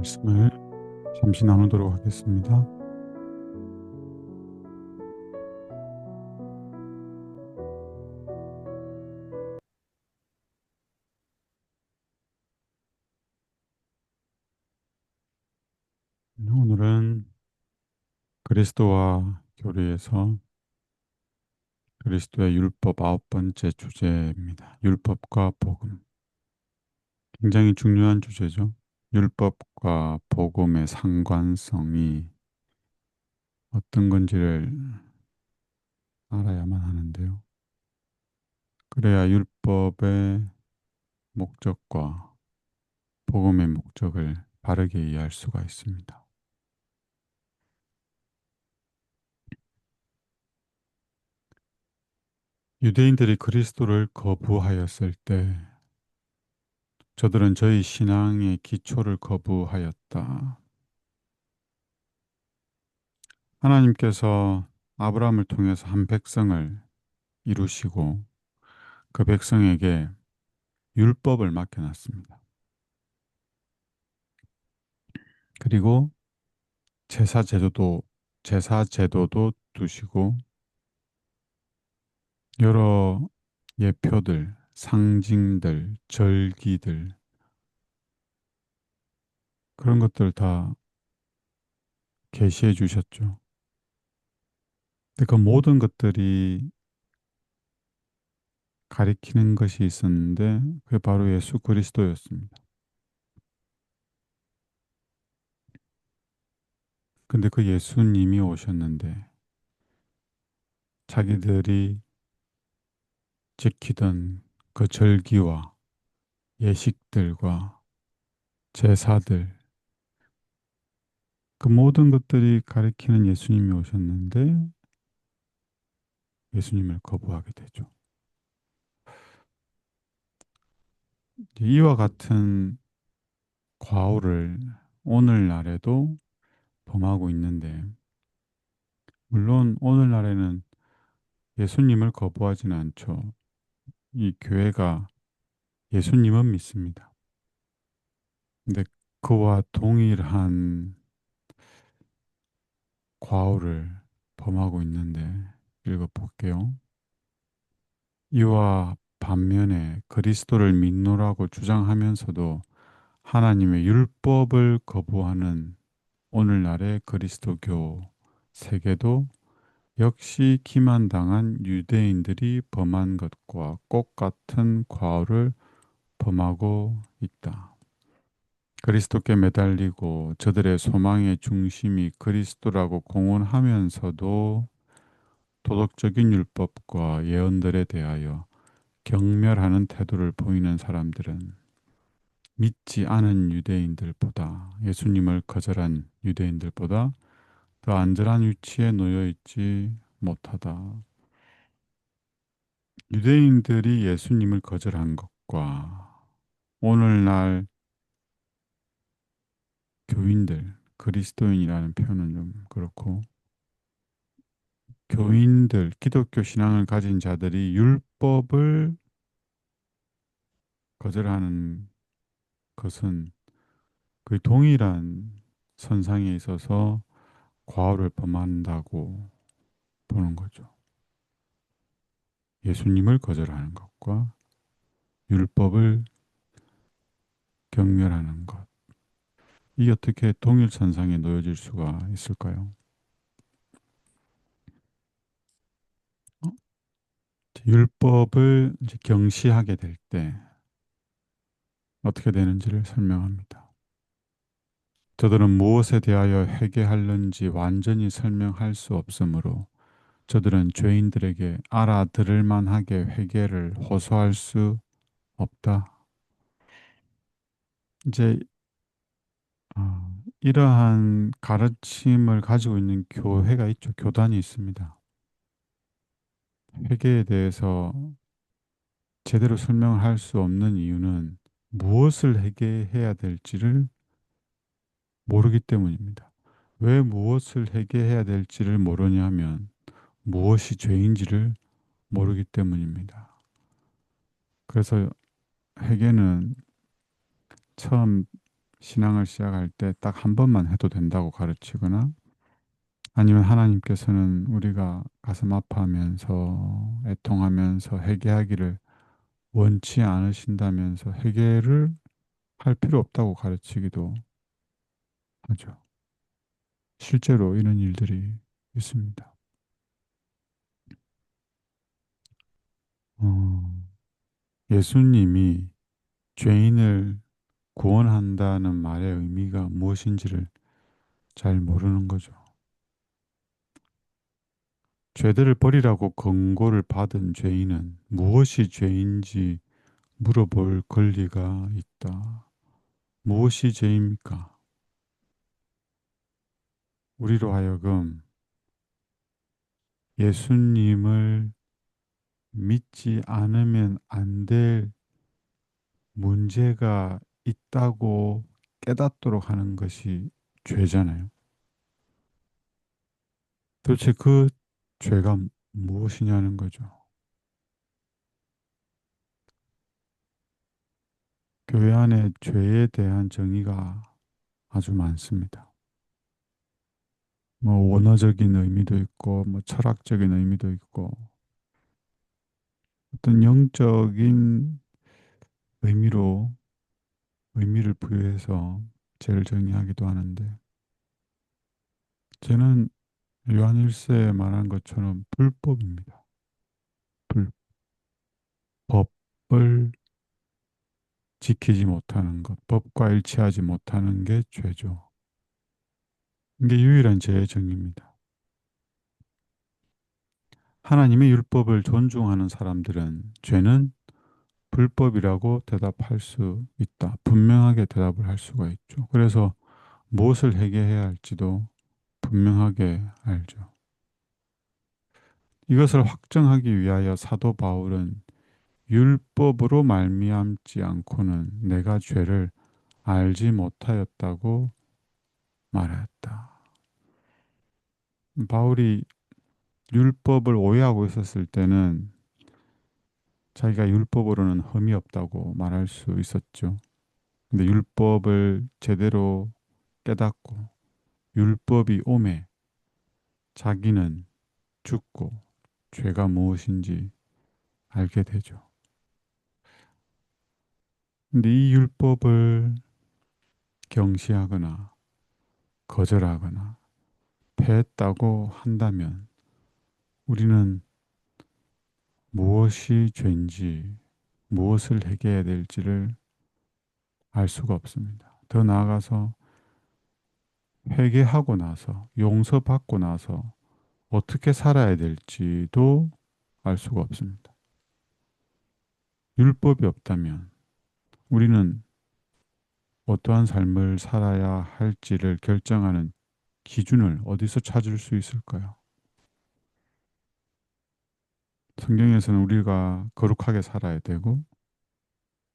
말씀을 잠시 나누도록 하겠습니다. 오늘은 그리스도와 교리에서 그리스도의 율법 9번째 주제입니다. 율법과 복음. 굉장히 중요한 주제죠. 율법과 복음의 상관성이 어떤 건지를 알아야만 하는데요. 그래야 율법의 목적과 복음의 목적을 바르게 이해할 수가 있습니다. 유대인들이 그리스도를 거부하였을 때 저들은 저희 신앙의 기초를 거부하였다. 하나님께서 아브라함을 통해서 한 백성을 이루시고 그 백성에게 율법을 맡겨놨습니다. 그리고 제사 제도도 두시고 여러 예표들, 상징들, 절기들 그런 것들 다 계시해 주셨죠. 근데 그 모든 것들이 가리키는 것이 있었는데 그게 바로 예수 그리스도였습니다. 근데 그 예수님이 오셨는데 자기들이 지키던 그 절기와 예식들과 제사들 그 모든 것들이 가리키는 예수님이 오셨는데 예수님을 거부하게 되죠. 이와 같은 과오를 오늘날에도 범하고 있는데 물론 오늘날에는 예수님을 거부하지는 않죠. 이 교회가 예수님은 믿습니다. 근데 그와 동일한 과오를 범하고 있는데 읽어볼게요. 이와 반면에 그리스도를 믿노라고 주장하면서도 하나님의 율법을 거부하는 오늘날의 그리스도교 세계도 역시 기만당한 유대인들이 범한 것과 똑같은 과오를 범하고 있다. 그리스도께 매달리고 저들의 소망의 중심이 그리스도라고 공언하면서도 도덕적인 율법과 예언들에 대하여 경멸하는 태도를 보이는 사람들은 믿지 않은 유대인들보다 예수님을 거절한 유대인들보다 더 안전한 위치에 놓여 있지 못하다. 유대인들이 예수님을 거절한 것과 오늘날 교인들, 그리스도인이라는 표현은 좀 그렇고 교인들, 기독교 신앙을 가진 자들이 율법을 거절하는 것은 그 동일한 선상에 있어서 과오를 범한다고 보는 거죠. 예수님을 거절하는 것과 율법을 경멸하는 것. 이 어떻게 동일 선상에 놓여질 수가 있을까요? 어? 율법을 이제 경시하게 될 때 어떻게 되는지를 설명합니다. 저들은 무엇에 대하여 회개하는지 완전히 설명할 수 없으므로 저들은 죄인들에게 알아들을 만하게 회개를 호소할 수 없다. 이제 이러한 가르침을 가지고 있는 교회가 있죠. 교단이 있습니다. 회개에 대해서 제대로 설명할 수 없는 이유는 무엇을 회개해야 될지를 모르기 때문입니다. 왜 무엇을 회개해야 될지를 모르냐면 무엇이 죄인지를 모르기 때문입니다. 그래서 회개는 처음 신앙을 시작할 때 딱 한 번만 해도 된다고 가르치거나 아니면 하나님께서는 우리가 가슴 아파하면서 애통하면서 회개하기를 원치 않으신다면서 회개를 할 필요 없다고 가르치기도 하죠. 실제로 이런 일들이 있습니다. 어, 예수님이 죄인을 구원한다는 말의 의미가 무엇인지를 잘 모르는 거죠. 죄들을 버리라고 권고를 받은 죄인은 무엇이 죄인지 물어볼 권리가 있다. 무엇이 죄입니까? 우리로 하여금 예수님을 믿지 않으면 안 될 문제가 있다고 깨닫도록 하는 것이 죄잖아요. 도대체 그 죄가 무엇이냐는 거죠. 교회 안에 죄에 대한 정의가 아주 많습니다. 뭐 원어적인 의미도 있고, 뭐 철학적인 의미도 있고, 어떤 영적인 의미로 의미를 부여해서 죄를 정의하기도 하는데, 죄는 요한일서에 말한 것처럼 불법입니다. 불법을 지키지 못하는 것, 법과 일치하지 못하는 게 죄죠. 이게 유일한 죄의 정의입니다. 하나님의 율법을 존중하는 사람들은 죄는 불법이라고 대답할 수 있다. 분명하게 대답을 할 수가 있죠. 그래서 무엇을 회개해야 할지도 분명하게 알죠. 이것을 확정하기 위하여 사도 바울은 율법으로 말미암지 않고는 내가 죄를 알지 못하였다고 말하였다. 바울이 율법을 오해하고 있었을 때는 자기가 율법으로는 흠이 없다고 말할 수 있었죠. 근데 율법을 제대로 깨닫고 율법이 오매 자기는 죽고 죄가 무엇인지 알게 되죠. 근데 이 율법을 경시하거나 거절하거나 패했다고 한다면 우리는 무엇이 죄인지 무엇을 회개해야 될지를 알 수가 없습니다. 더 나아가서 회개하고 나서 용서받고 나서 어떻게 살아야 될지도 알 수가 없습니다. 율법이 없다면 우리는 어떠한 삶을 살아야 할지를 결정하는 기준을 어디서 찾을 수 있을까요? 성경에서는 우리가 거룩하게 살아야 되고,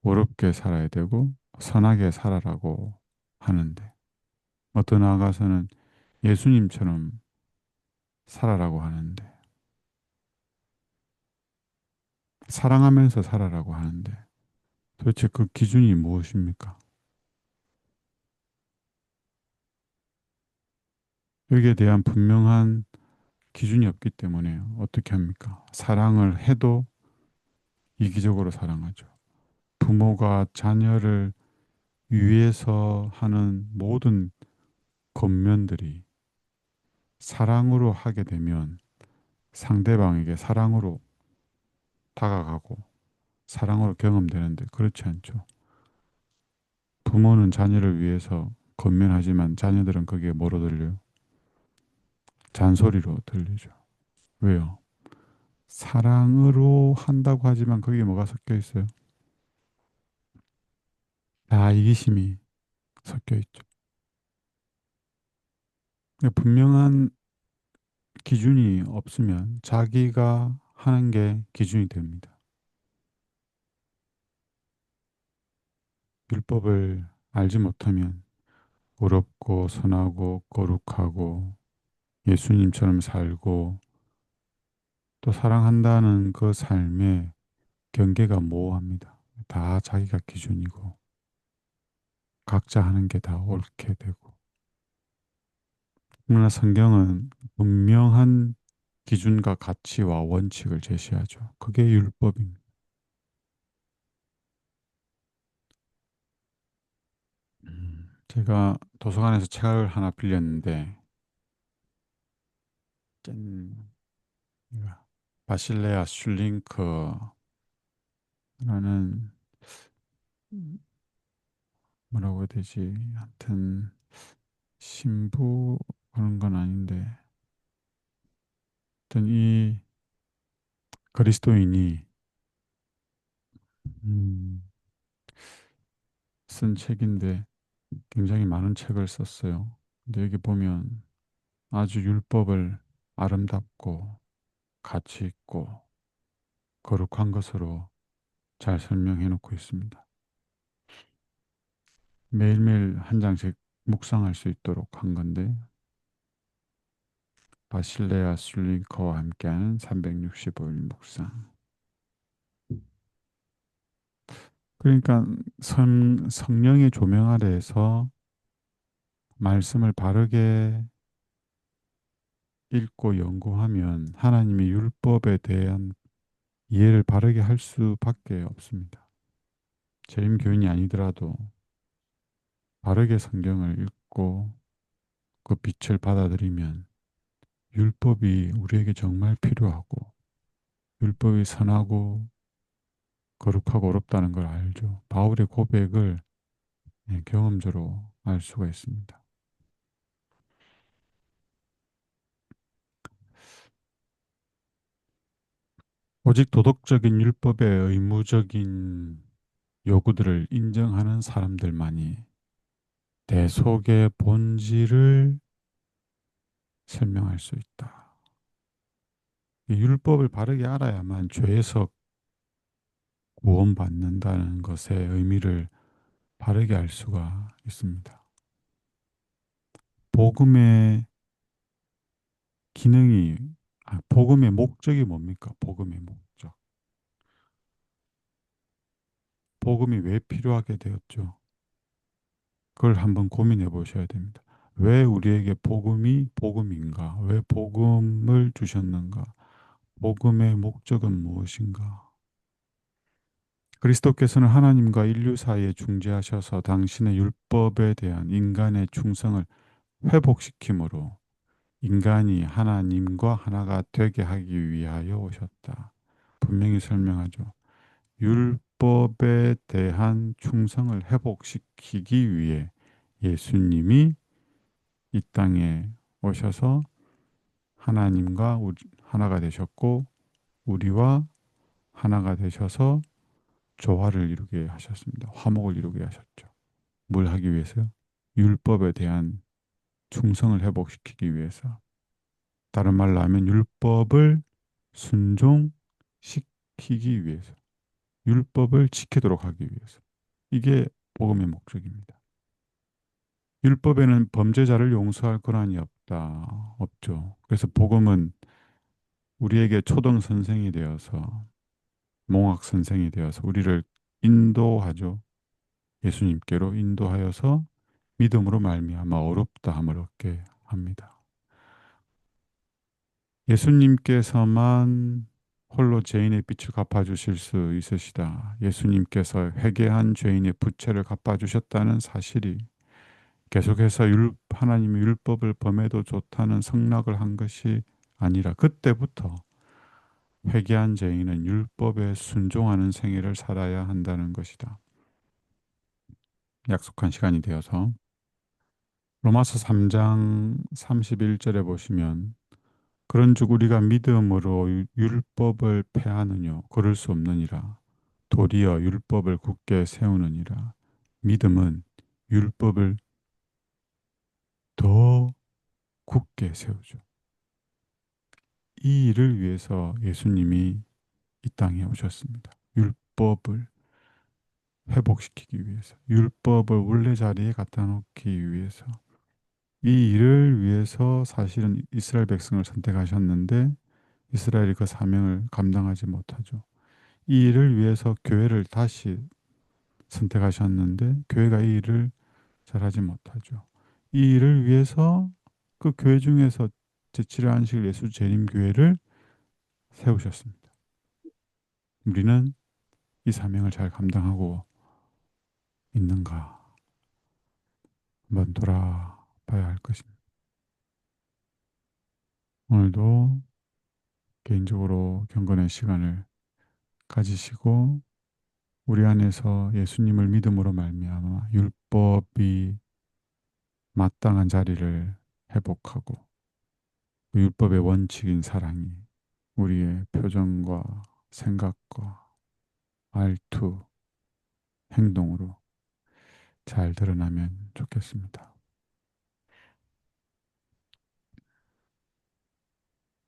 어렵게 살아야 되고, 선하게 살아라고 하는데, 더 나아가서는 예수님처럼 살아라고 하는데, 사랑하면서 살아라고 하는데, 도대체 그 기준이 무엇입니까? 여기에 대한 분명한 기준이 없기 때문에 어떻게 합니까? 사랑을 해도 이기적으로 사랑하죠. 부모가 자녀를 위해서 하는 모든 겉면들이 사랑으로 하게 되면 상대방에게 사랑으로 다가가고 사랑으로 경험되는데 그렇지 않죠. 부모는 자녀를 위해서 겉면하지만 자녀들은 거기에 뭐로 들려요? 잔소리로 들리죠. 왜요? 사랑으로 한다고 하지만 거기에 뭐가 섞여 있어요? 다 이기심이 섞여 있죠. 분명한 기준이 없으면 자기가 하는 게 기준이 됩니다. 율법을 알지 못하면 의롭고 선하고 거룩하고 예수님처럼 살고 또 사랑한다는 그 삶의 경계가 모호합니다. 다 자기가 기준이고 각자 하는 게 다 옳게 되고. 그러나 성경은 분명한 기준과 가치와 원칙을 제시하죠. 그게 율법입니다. 제가 도서관에서 책을 하나 빌렸는데, 짠, 이거 바실레아 슐링크라는, 뭐라고 해야 되지? 하여튼 신부 그런 건 아닌데, 하여튼 이 그리스도인이 음, 쓴 책인데 굉장히 많은 책을 썼어요. 근데 여기 보면 아주 율법을 아름답고 가치 있고 거룩한 것으로 잘 설명해 놓고 있습니다. 매일매일 한 장씩 묵상할 수 있도록 한 건데, 바실레아 술링커와 함께하는 365일 묵상. 그러니까 성령의 조명 아래에서 말씀을 바르게 읽고 연구하면 하나님의 율법에 대한 이해를 바르게 할 수밖에 없습니다. 재림 교인이 아니더라도 바르게 성경을 읽고 그 빛을 받아들이면 율법이 우리에게 정말 필요하고 율법이 선하고 거룩하고 어렵다는 걸 알죠. 바울의 고백을 경험적으로 알 수가 있습니다. 오직 도덕적인 율법의 의무적인 요구들을 인정하는 사람들만이 대속의 본질을 설명할 수 있다. 이 율법을 바르게 알아야만 죄에서 구원받는다는 것의 의미를 바르게 알 수가 있습니다. 복음의 기능이, 복음의 목적이 뭡니까? 복음의 목적. 복음이 왜 필요하게 되었죠? 그걸 한번 고민해 보셔야 됩니다. 왜 우리에게 복음이 복음인가? 왜 복음을 주셨는가? 복음의 목적은 무엇인가? 그리스도께서는 하나님과 인류 사이에 중재하셔서 당신의 율법에 대한 인간의 충성을 회복시키므로 인간이 하나님과 하나가 되게 하기 위하여 오셨다. 분명히 설명하죠. 율법에 대한 충성을 회복시키기 위해 예수님이 이 땅에 오셔서 하나님과 하나가 되셨고 우리와 하나가 되셔서 조화를 이루게 하셨습니다. 화목을 이루게 하셨죠. 뭘 하기 위해서요? 율법에 대한 충성을 회복시키기 위해서. 다른 말로 하면 율법을 순종시키기 위해서. 율법을 지키도록 하기 위해서. 이게 복음의 목적입니다. 율법에는 범죄자를 용서할 권한이 없다. 없죠. 그래서 복음은 우리에게 초등 선생이 되어서 몽학 선생이 되어서 우리를 인도하죠. 예수님께로 인도하여서 믿음으로 말미암아 어렵다함을 얻게 합니다. 예수님께서만 홀로 죄인의 빚을 갚아주실 수 있으시다. 예수님께서 회개한 죄인의 부채를 갚아주셨다는 사실이 계속해서 하나님의 율법을 범해도 좋다는 성락을 한 것이 아니라 그때부터 회개한 죄인은 율법에 순종하는 생애를 살아야 한다는 것이다. 약속한 시간이 되어서 로마서 3장 31절에 보시면 그런즉 우리가 믿음으로 율법을 폐하느뇨 그럴 수 없느니라 도리어 율법을 굳게 세우느니라. 믿음은 율법을 더 굳게 세우죠. 이 일을 위해서 예수님이 이 땅에 오셨습니다. 율법을 회복시키기 위해서, 율법을 원래 자리에 갖다 놓기 위해서. 이 일을 위해서 사실은 이스라엘 백성을 선택하셨는데 이스라엘이 그 사명을 감당하지 못하죠. 이 일을 위해서 교회를 다시 선택하셨는데 교회가 이 일을 잘하지 못하죠. 이 일을 위해서 그 교회 중에서 제7회 안식 예수 재림 교회를 세우셨습니다. 우리는 이 사명을 잘 감당하고 있는가 한번 돌아봐야 할 것입니다. 오늘도 개인적으로 경건의 시간을 가지시고 우리 안에서 예수님을 믿음으로 말미암아 율법이 마땅한 자리를 회복하고 그 율법의 원칙인 사랑이 우리의 표정과 생각과 말투, 행동으로 잘 드러나면 좋겠습니다.